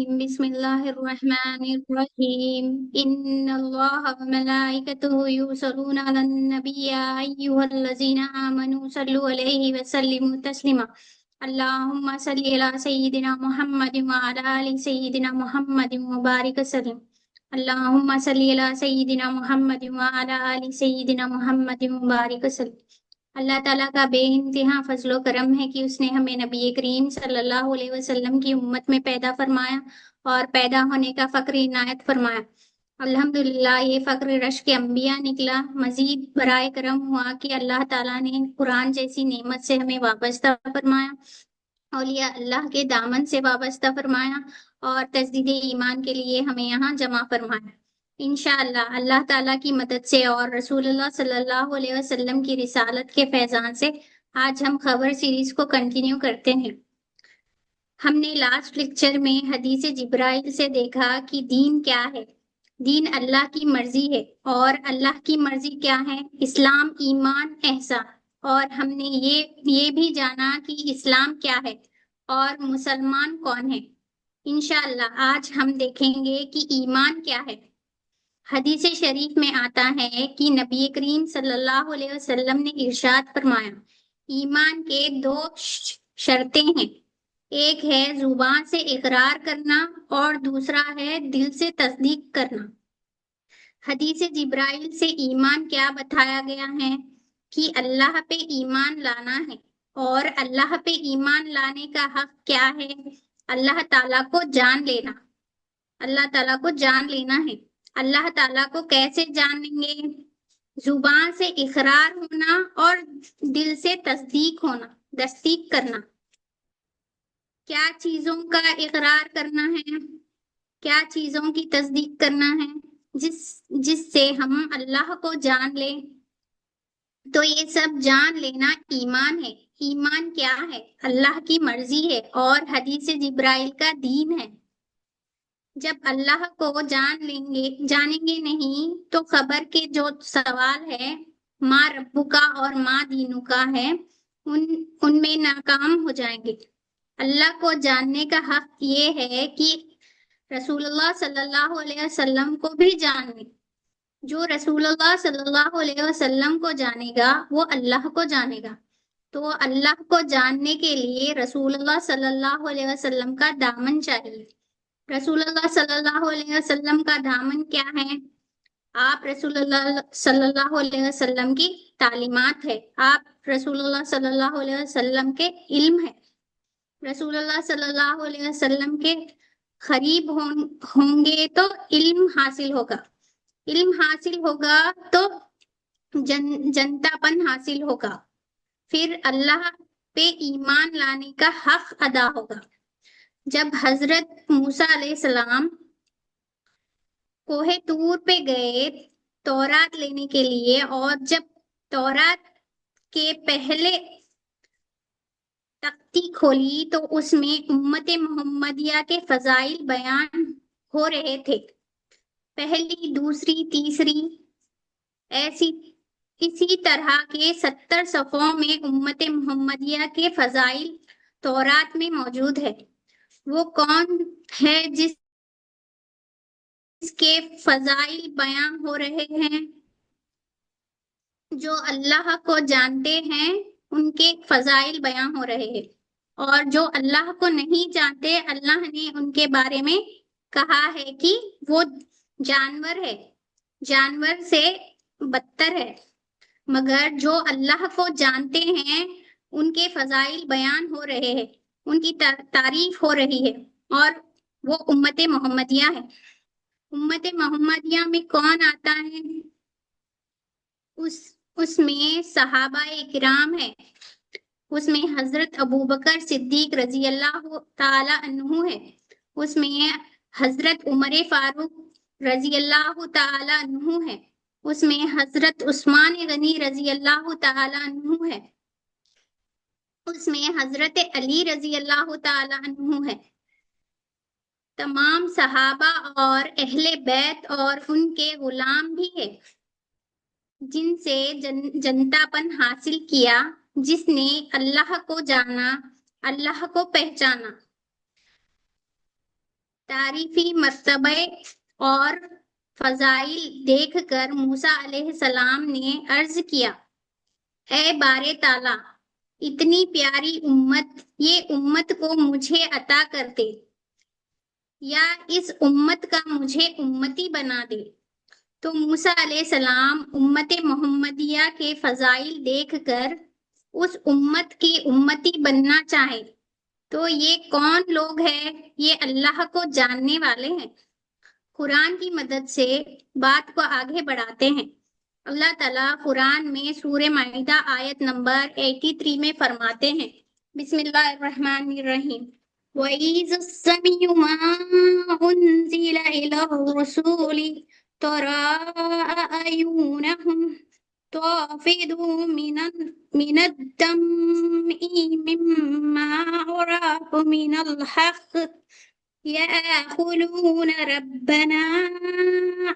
الرجيم بسم الله الرحمن الرحيم إن الله وملائكته يصلون على النبي يا أيها الذين آمنوا صلوا عليه وسلموا تسليما اللهم صل على سيدنا محمد وعلى آل سيدنا محمد وبارك وسلم اللهم صل على سيدنا محمد وعلى آل سيدنا محمد وبارك وسلم اللہ تعالیٰ کا بے انتہا فضل و کرم ہے کہ اس نے ہمیں نبی کریم صلی اللہ علیہ وسلم کی امت میں پیدا فرمایا اور پیدا ہونے کا فخر عنایت فرمایا۔ الحمدللہ یہ فخر رشک انبیاء نکلا۔ مزید برائے کرم ہوا کہ اللہ تعالیٰ نے قرآن جیسی نعمت سے ہمیں وابستہ فرمایا، اولیاء اللہ کے دامن سے وابستہ فرمایا اور تجدید ایمان کے لیے ہمیں یہاں جمع فرمایا۔ انشاءاللہ اللہ تعالیٰ کی مدد سے اور رسول اللہ صلی اللہ علیہ وسلم کی رسالت کے فیضان سے آج ہم خبر سیریز کو کنٹینیو کرتے ہیں۔ ہم نے لاسٹ لیکچر میں حدیث جبرائیل سے دیکھا کہ دین کیا ہے۔ دین اللہ کی مرضی ہے، اور اللہ کی مرضی کیا ہے؟ اسلام، ایمان، احسان۔ اور ہم نے یہ بھی جانا کہ اسلام کیا ہے اور مسلمان کون ہے۔ انشاءاللہ آج ہم دیکھیں گے کہ ایمان کیا ہے۔ حدیث شریف میں آتا ہے کہ نبی کریم صلی اللہ علیہ وسلم نے ارشاد فرمایا، ایمان کے دو شرطیں ہیں، ایک ہے زبان سے اقرار کرنا اور دوسرا ہے دل سے تصدیق کرنا۔ حدیث جبرائیل سے ایمان کیا بتایا گیا ہے کہ اللہ پہ ایمان لانا ہے، اور اللہ پہ ایمان لانے کا حق کیا ہے؟ اللہ تعالیٰ کو جان لینا۔ اللہ تعالیٰ کو جان لینا ہے۔ اللہ تعالیٰ کو کیسے جانیں گے؟ زبان سے اقرار ہونا اور دل سے تصدیق ہونا، تصدیق کرنا۔ کیا چیزوں کا اقرار کرنا ہے؟ کیا چیزوں کی تصدیق کرنا ہے جس سے ہم اللہ کو جان لیں؟ تو یہ سب جان لینا ایمان ہے۔ ایمان کیا ہے؟ اللہ کی مرضی ہے اور حدیث جبرائیل کا دین ہے۔ جب اللہ کو جانیں گے نہیں تو خبر کے جو سوال ہے ما ربکا اور ما دینکا ہے ان میں ناکام ہو جائیں گے۔ اللہ کو جاننے کا حق یہ ہے کہ رسول اللہ صلی اللہ علیہ وسلم کو بھی جانیں۔ جو رسول اللہ صلی اللہ علیہ وسلم کو جانے گا وہ اللہ کو جانے گا۔ تو اللہ کو جاننے کے لیے رسول اللہ صلی اللہ علیہ وسلم کا دامن چاہیے۔ رسول اللہ صلی اللہ علیہ وسلم کا دامن کیا ہے؟ آپ رسول اللہ صلی اللہ علیہ وسلم کی تعلیمات ہے، آپ رسول اللہ صلی اللہ علیہ وسلم کے علم ہے، رسول اللہ صلی اللہ علیہ وسلم کے قریب ہوں گے تو علم حاصل ہوگا، علم حاصل ہوگا تو جنتا پن حاصل ہوگا، پھر اللہ پہ ایمان لانے کا حق ادا ہوگا۔ جب حضرت موسیٰ علیہ السلام کوہ طور پہ گئے تورات لینے کے لیے، اور جب تورات کے پہلے تختی کھولی تو اس میں امت محمدیہ کے فضائل بیان ہو رہے تھے، پہلی، دوسری، تیسری، اسی طرح کے 70 صفوں میں امت محمدیہ کے فضائل تورات میں موجود ہے۔ وہ کون ہے جس کے فضائل بیان ہو رہے ہیں؟ جو اللہ کو جانتے ہیں ان کے فضائل بیان ہو رہے ہیں، اور جو اللہ کو نہیں جانتے اللہ نے ان کے بارے میں کہا ہے کہ وہ جانور ہے، جانور سے بدتر ہے۔ مگر جو اللہ کو جانتے ہیں ان کے فضائل بیان ہو رہے ہیں، ان کی تعریف ہو رہی ہے، اور وہ امت محمدیہ ہے۔ امت محمدیہ میں کون آتا ہے؟ اس میں صحابہ کرام ہے، اس میں حضرت ابوبکر صدیق رضی اللہ تعالی عنہ ہے، اس میں حضرت عمر فاروق رضی اللہ تعالی عنہ ہے، اس میں حضرت عثمان غنی رضی اللہ تعالی عنہ ہے، اس میں حضرت علی رضی اللہ تعالی عنہ ہے۔ تمام صحابہ اور اہل بیت اور ان کے غلام بھی ہے، جن سے جنتا پن حاصل کیا، جس نے اللہ کو جانا، اللہ کو پہچانا۔ تعریفی مرتبے اور فضائل دیکھ کر موسیٰ علیہ السلام نے عرض کیا، اے بار تعالیٰ، اتنی پیاری امت، یہ امت کو مجھے عطا کر دے، یا اس امت کا مجھے امتی بنا دے۔ تو موسیٰ علیہ السلام امت محمدیہ کے فضائل دیکھ کر اس امت کی امتی بننا چاہے، تو یہ کون لوگ ہیں؟ یہ اللہ کو جاننے والے ہیں۔ قرآن کی مدد سے بات کو آگے بڑھاتے ہیں۔ اللہ تعالیٰ قرآن میں سورہ مائدہ آیت نمبر 83 میں فرماتے ہیں، بسم اللہ الرحمن الرحیم، وَإِذَا السَّمِعُ مَا أُنزِلَ إِلَى الرُّسُولِ تَرَىٰ أَعْيُنَهُمْ تَفِيضُ مِنَ الدَّمْعِ مِمَّا عَرَفُوا مِنَ الْحَقِّ يَقُولُونَ رَبَّنَا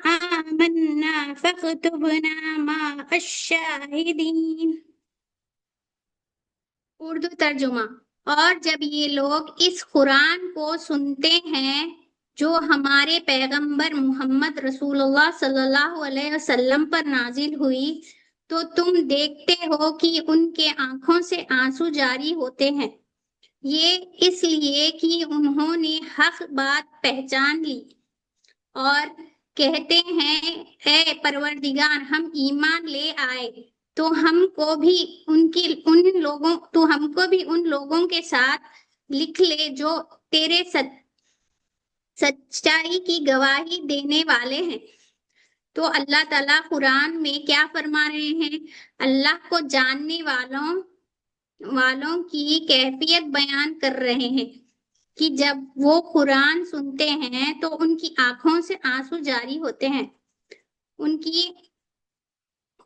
آمَنَّا فَاكْتُبْنَا مَعَ الشَّاهِدِينَ۔ اردو ترجمہ، اور جب یہ لوگ اس قرآن کو سنتے ہیں جو ہمارے پیغمبر محمد رسول اللہ صلی اللہ علیہ وسلم پر نازل ہوئی، تو تم دیکھتے ہو کہ ان کے آنکھوں سے آنسو جاری ہوتے ہیں، یہ اس لیے کہ انہوں نے حق بات پہچان لی اور کہتے ہیں، اے پروردگار، ہم ایمان لے آئے تو ہم کو بھی ان لوگوں کے ساتھ لکھ لے جو تیرے سچائی کی گواہی دینے والے ہیں۔ تو اللہ تعالیٰ قرآن میں کیا فرما رہے ہیں؟ اللہ کو جاننے والوں کی کیفیت بیان کر رہے ہیں کہ جب وہ قرآن سنتے ہیں تو ان کی آنکھوں سے آنسو جاری ہوتے ہیں،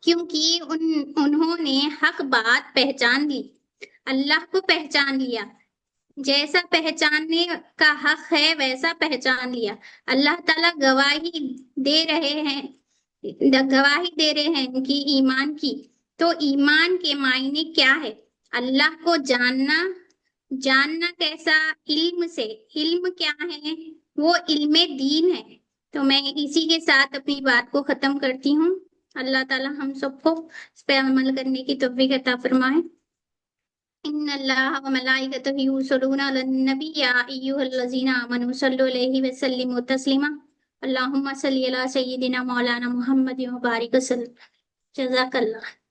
کیونکہ انہوں نے حق بات پہچان لی، اللہ کو پہچان لیا، جیسا پہچاننے کا حق ہے ویسا پہچان لیا۔ اللہ تعالیٰ گواہی دے رہے ہیں ان کی ایمان کی۔ تو ایمان کے معنی کیا ہے؟ اللہ کو جاننا کیسا؟ علم سے۔ علم کیا ہے؟ وہ علم دین ہے۔ تو میں اسی کے ساتھ اپنی بات کو ختم کرتی ہوں۔ اللہ تعالیٰ ہم سب کو اس پہ عمل کرنے کی توفیق عطا فرمائے۔ ان اللہ و ملائکتہ یصلون علی النبی یا ایھا الذین آمنوا صلوا علیہ وسلموا تسلیما۔ اللہم صلی علی سیدنا مولانا محمد و بارک وسلم۔ جزاک اللہ۔